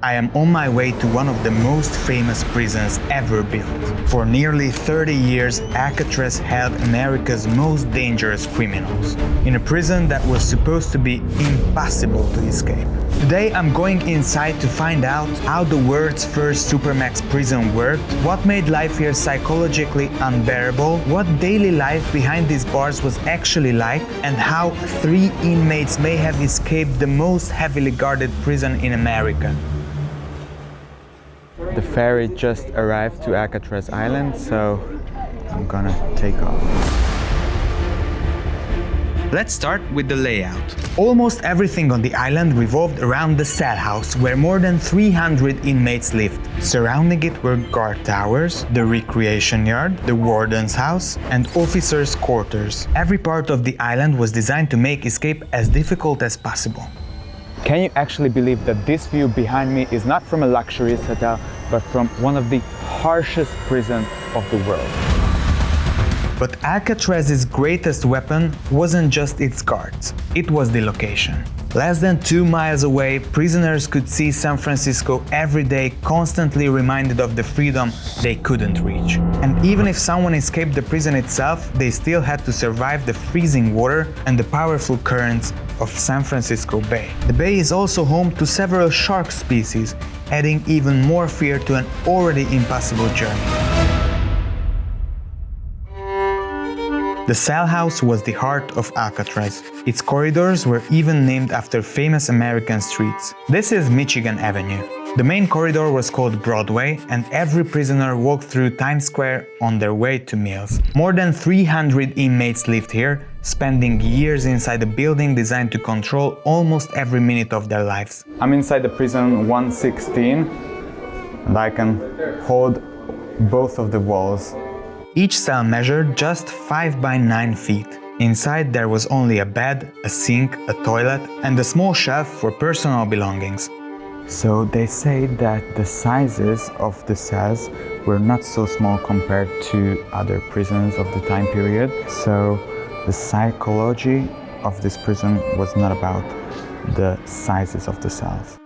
I am on my way to one of the most famous prisons ever built. For nearly 30 years, Alcatraz held America's most dangerous criminals, in a prison that was supposed to be impossible to escape. Today I'm going inside to find out how the world's first Supermax prison worked, what made life here psychologically unbearable, what daily life behind these bars was actually like, and how 3 inmates may have escaped the most heavily guarded prison in America. The ferry just arrived to Alcatraz Island, so I'm gonna take off. Let's start with the layout. Almost everything on the island revolved around the cell house, where more than 300 inmates lived. Surrounding it were guard towers, the recreation yard, the warden's house, and officers' quarters. Every part of the island was designed to make escape as difficult as possible. Can you actually believe that this view behind me is not from a luxurious hotel, but from one of the harshest prisons of the world? But Alcatraz's greatest weapon wasn't just its guards, it was the location. Less than 2 miles away, prisoners could see San Francisco every day, constantly reminded of the freedom they couldn't reach. And even if someone escaped the prison itself, they still had to survive the freezing water and the powerful currents of San Francisco Bay. The bay is also home to several shark species, adding even more fear to an already impossible journey. The cell house was the heart of Alcatraz. Its corridors were even named after famous American streets. This is Michigan Avenue. The main corridor was called Broadway, and every prisoner walked through Times Square on their way to meals. More than 300 inmates lived here, spending years inside a building designed to control almost every minute of their lives. I'm inside the prison 116, and I can hold both of the walls. Each cell measured just 5 by 9 feet. Inside there was only a bed, a sink, a toilet, and a small shelf for personal belongings. So they say that the sizes of the cells were not so small compared to other prisons of the time period. So the psychology of this prison was not about the sizes of the cells.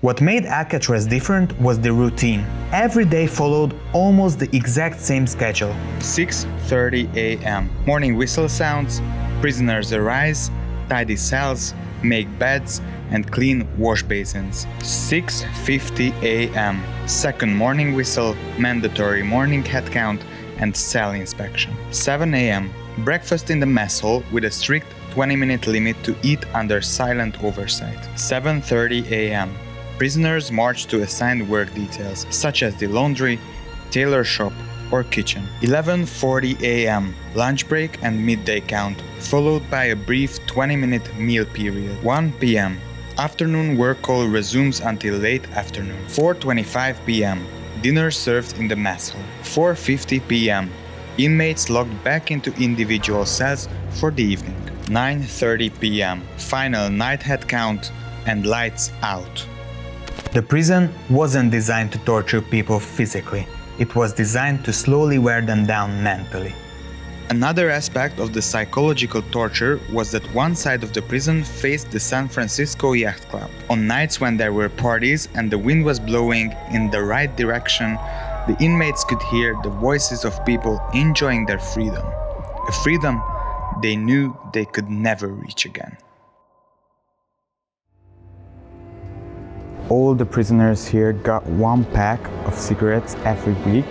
What made Alcatraz different was the routine. Every day followed almost the exact same schedule. 6:30 a.m. Morning whistle sounds, prisoners arise, tidy cells, make beds, and clean wash basins. 6:50 a.m. Second morning whistle, mandatory morning head count, and cell inspection. 7 a.m. Breakfast in the mess hall with a strict 20-minute limit to eat under silent oversight. 7:30 a.m. Prisoners march to assigned work details, such as the laundry, tailor shop, or kitchen. 11:40 a.m. Lunch break and midday count, followed by a brief 20-minute meal period. 1 p.m. Afternoon work call resumes until late afternoon. 4:25 p.m. Dinner served in the mess hall. 4:50 p.m. Inmates logged back into individual cells for the evening. 9:30 p.m. Final night head count and lights out. The prison wasn't designed to torture people physically. It was designed to slowly wear them down mentally. Another aspect of the psychological torture was that one side of the prison faced the San Francisco Yacht Club. On nights when there were parties and the wind was blowing in the right direction, the inmates could hear the voices of people enjoying their freedom. A freedom they knew they could never reach again. All the prisoners here got 1 pack of cigarettes every week.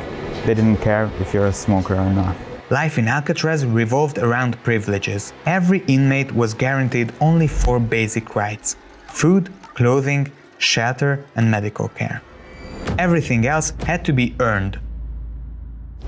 They didn't care if you're a smoker or not. Life in Alcatraz revolved around privileges. Every inmate was guaranteed only 4 basic rights: food, clothing, shelter, and medical care. Everything else had to be earned.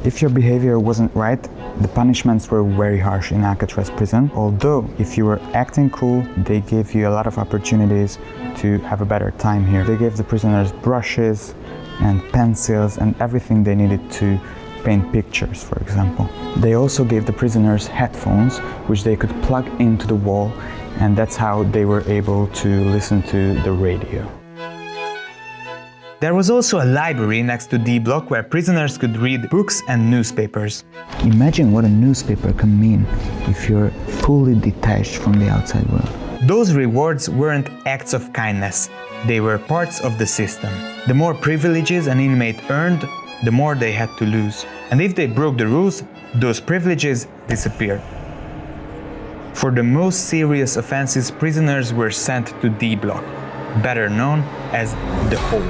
If your behavior wasn't right, the punishments were very harsh in Alcatraz prison. Although, if you were acting cool, they gave you a lot of opportunities to have a better time here. They gave the prisoners brushes and pencils and everything they needed to paint pictures, for example. They also gave the prisoners headphones, which they could plug into the wall, and that's how they were able to listen to the radio. There was also a library next to D block where prisoners could read books and newspapers. Imagine what a newspaper can mean if you're fully detached from the outside world. Those rewards weren't acts of kindness, they were parts of the system. The more privileges an inmate earned, the more they had to lose. And if they broke the rules, those privileges disappeared. For the most serious offenses, prisoners were sent to D block, better known as the Hole.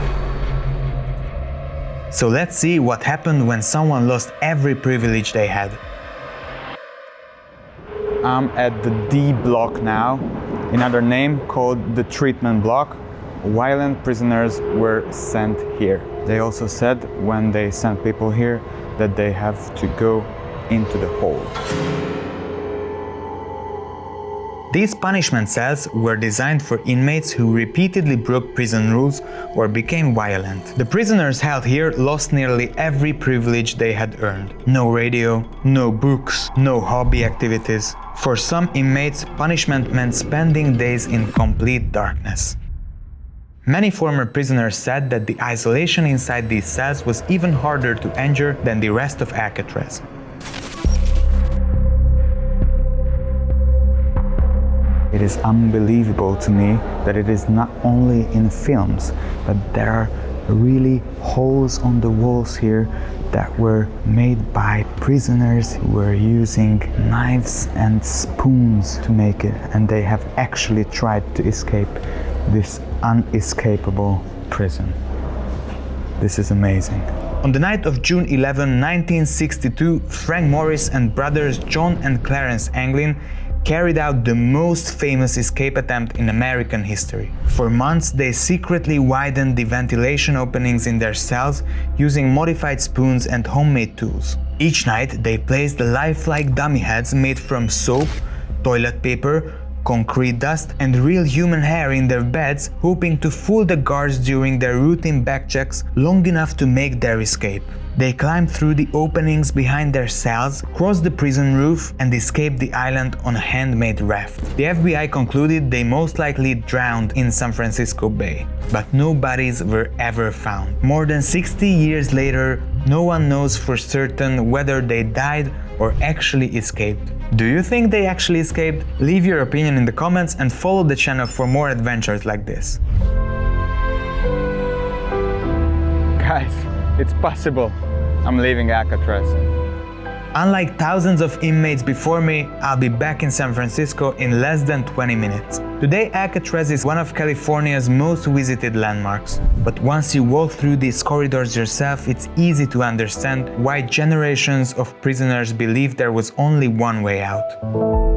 So let's see what happened when someone lost every privilege they had. I'm at the D block now, another name called the treatment block. Violent prisoners were sent here. They also said when they sent people here that they have to go into the hole. These punishment cells were designed for inmates who repeatedly broke prison rules or became violent. The prisoners held here lost nearly every privilege they had earned. No radio, no books, no hobby activities. For some inmates, punishment meant spending days in complete darkness. Many former prisoners said that the isolation inside these cells was even harder to endure than the rest of Alcatraz. It is unbelievable to me that it is not only in films, but there are really holes on the walls here that were made by prisoners who were using knives and spoons to make it, and they have actually tried to escape this unescapable prison. This is amazing. On the night of June 11, 1962, Frank Morris and brothers John and Clarence Anglin carried out the most famous escape attempt in American history. For months, they secretly widened the ventilation openings in their cells using modified spoons and homemade tools. Each night, they placed lifelike dummy heads made from soap, toilet paper, concrete dust, and real human hair in their beds, hoping to fool the guards during their routine back checks long enough to make their escape. They climbed through the openings behind their cells, crossed the prison roof, and escaped the island on a handmade raft. The FBI concluded they most likely drowned in San Francisco Bay, but no bodies were ever found. More than 60 years later, no one knows for certain whether they died or actually escaped. Do you think they actually escaped? Leave your opinion in the comments and follow the channel for more adventures like this. Guys, it's possible. I'm leaving Alcatraz. Unlike thousands of inmates before me, I'll be back in San Francisco in less than 20 minutes. Today, Alcatraz is one of California's most visited landmarks. But once you walk through these corridors yourself, it's easy to understand why generations of prisoners believed there was only one way out.